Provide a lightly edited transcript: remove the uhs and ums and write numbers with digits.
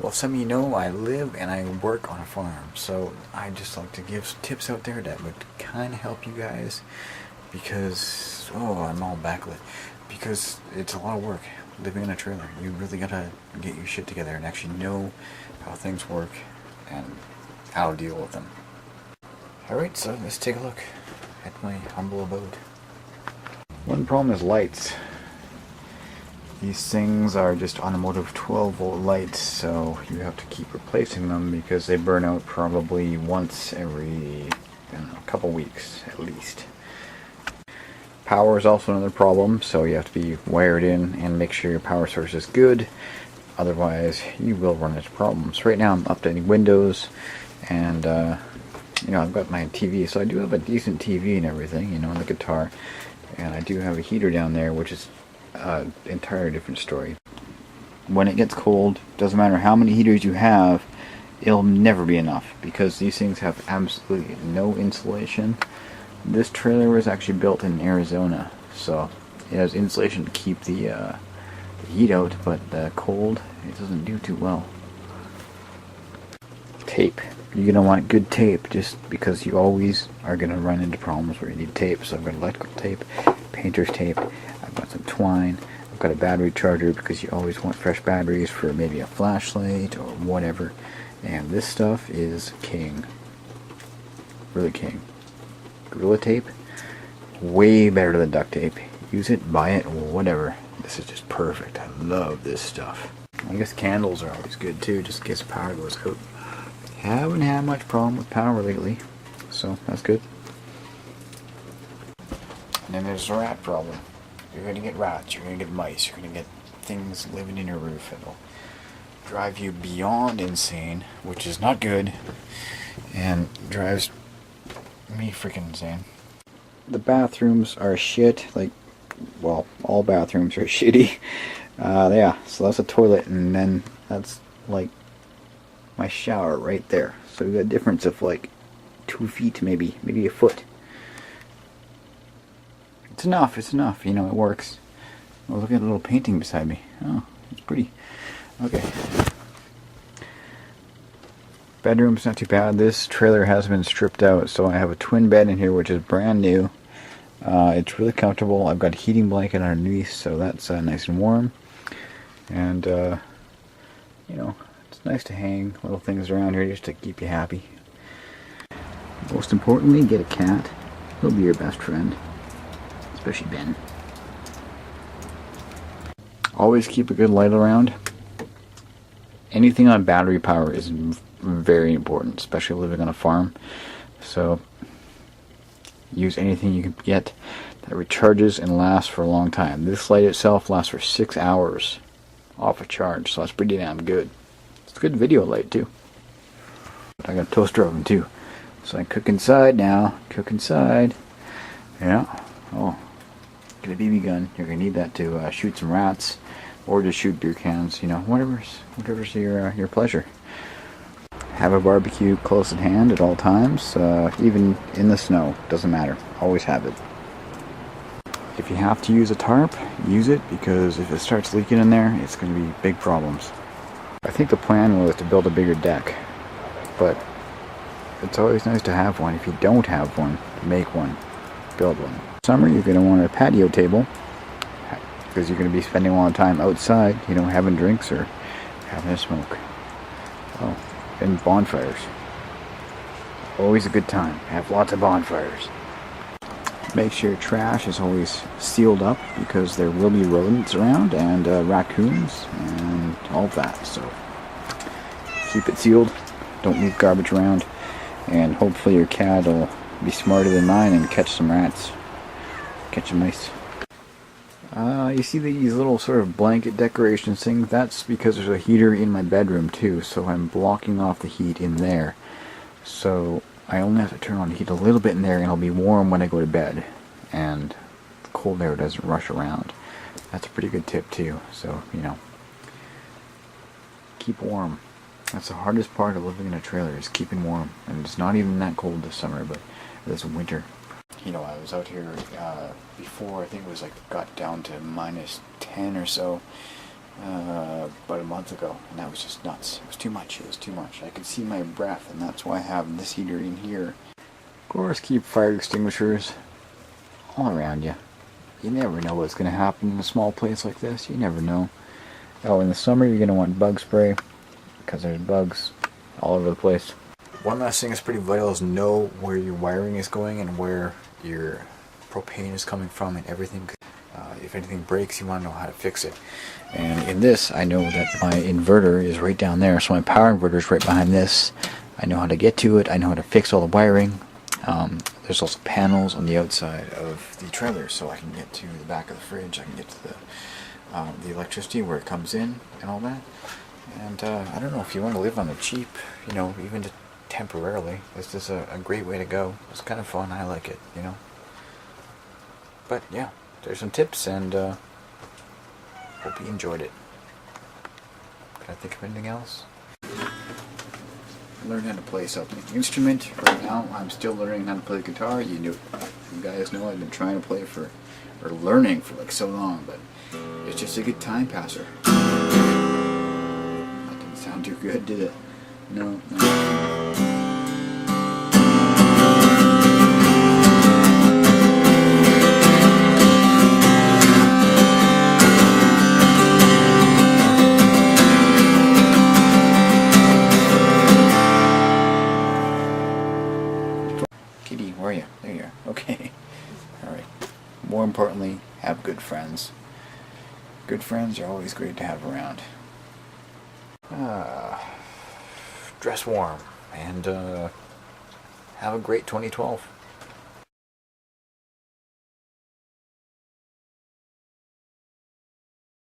Well, some of you know I live and I work on a farm, so I just like to give tips out there that would kind of help you guys because, oh, I'm all backlit, because it's a lot of work living in a trailer. You really gotta get your shit together and actually know how things work and how to deal with them. Alright, so let's take a look at my humble abode. One problem is lights. These things are just automotive 12-volt lights, so you have to keep replacing them because they burn out probably once every, I don't know, couple weeks at least. Power is also another problem, so you have to be wired in and make sure your power source is good. Otherwise, you will run into problems. Right now I'm updating Windows, and you know, I've got my TV, so I do have a decent TV and everything, you know, and the guitar. And I do have a heater down there, which is an entirely different story. When it gets cold, doesn't matter how many heaters you have, it'll never be enough because these things have absolutely no insulation. This trailer was actually built in Arizona, so it has insulation to keep the heat out, but the cold, it doesn't do too well. Tape. You're going to want good tape just because you always are going to run into problems where you need tape. So I've got electrical tape, painter's tape, I've got some twine, I've got a battery charger because you always want fresh batteries for maybe a flashlight or whatever. And this stuff is king. Really king. Gorilla tape, way better than duct tape. Use it, buy it, whatever. This is just perfect. I love this stuff. I guess candles are always good too, just in case the power goes out. Haven't had much problem with power lately, so that's good. And then there's the rat problem. You're going to get rats, you're going to get mice, you're going to get things living in your roof. It'll drive you beyond insane, which is not good, and drives me freaking insane. The bathrooms are shit, like, well, all bathrooms are shitty. Yeah, so that's a toilet, and then that's like my shower right there. So we got a difference of like 2 feet, maybe a foot. It's enough, you know, it works. Oh, look at a little painting beside me. Oh, it's pretty. Okay. Bedroom's not too bad. This trailer has been stripped out, so I have a twin bed in here, which is brand new. It's really comfortable. I've got a heating blanket underneath, so that's nice and warm. And, you know, it's nice to hang little things around here just to keep you happy. Most importantly, get a cat. He'll be your best friend. Especially Ben. Always keep a good light around. Anything on battery power is very important, especially living on a farm. So use anything you can get that recharges and lasts for a long time. This light itself lasts for 6 hours off a charge, so that's pretty damn good. It's a good video light too. I got a toaster oven too, so I cook inside now. Cook inside. Yeah. Oh, get a BB gun. You're gonna need that to shoot some rats, or just shoot beer cans. You know, whatever's your pleasure. Have a barbecue close at hand at all times, even in the snow. Doesn't matter. Always have it. If you have to use a tarp, use it, because if it starts leaking in there, it's going to be big problems. I think the plan was to build a bigger deck, but it's always nice to have one. If you don't have one, make one. Build one. Summer, you're going to want a patio table, because you're going to be spending a lot of time outside, you know, having drinks or having a smoke. Oh, and bonfires. Always a good time. Have lots of bonfires. Make sure your trash is always sealed up, because there will be rodents around and raccoons and all of that. So keep it sealed. Don't leave garbage around. And hopefully your cat will be smarter than mine and catch some rats. Catch some mice. You see these little sort of blanket decorations thing? That's because there's a heater in my bedroom too, so I'm blocking off the heat in there. So I only have to turn on the heat a little bit in there, and it'll be warm when I go to bed, and the cold air doesn't rush around. That's a pretty good tip too. So, you know, keep warm. That's the hardest part of living in a trailer, is keeping warm. And it's not even that cold this summer, but this winter. You know, I was out here before, I think it was like got down to -10 or so, about a month ago, and that was just nuts. It was too much. It was too much. I could see my breath, and that's why I have this heater in here. Of course, keep fire extinguishers all around you. You never know what's going to happen in a small place like this. You never know. Oh, in the summer you're going to want bug spray because there's bugs all over the place. One last thing that's pretty vital is know where your wiring is going and where your propane is coming from and everything. If anything breaks, you want to know how to fix it. And in this, I know that my inverter is right down there, so my power inverter is right behind this. I know how to get to it. I know how to fix all the wiring. There's also panels on the outside of the trailer, so I can get to the back of the fridge. I can get to the electricity where it comes in and all that. And I don't know, if you want to live on the cheap, you know, even just temporarily, this is a great way to go. It's kind of fun. I like it, you know. But yeah, there's some tips, and hope you enjoyed it. Can I think of anything else? Learn how to play something. Instrument. Right now, I'm still learning how to play the guitar. You guys know I've been trying to play or learning for like so long, but it's just a good time passer. That didn't sound too good, did it? No. Kitty, where are you? There you are. Okay. Alright. More importantly, have good friends. Good friends are always great to have around. Dress warm and have a great 2012.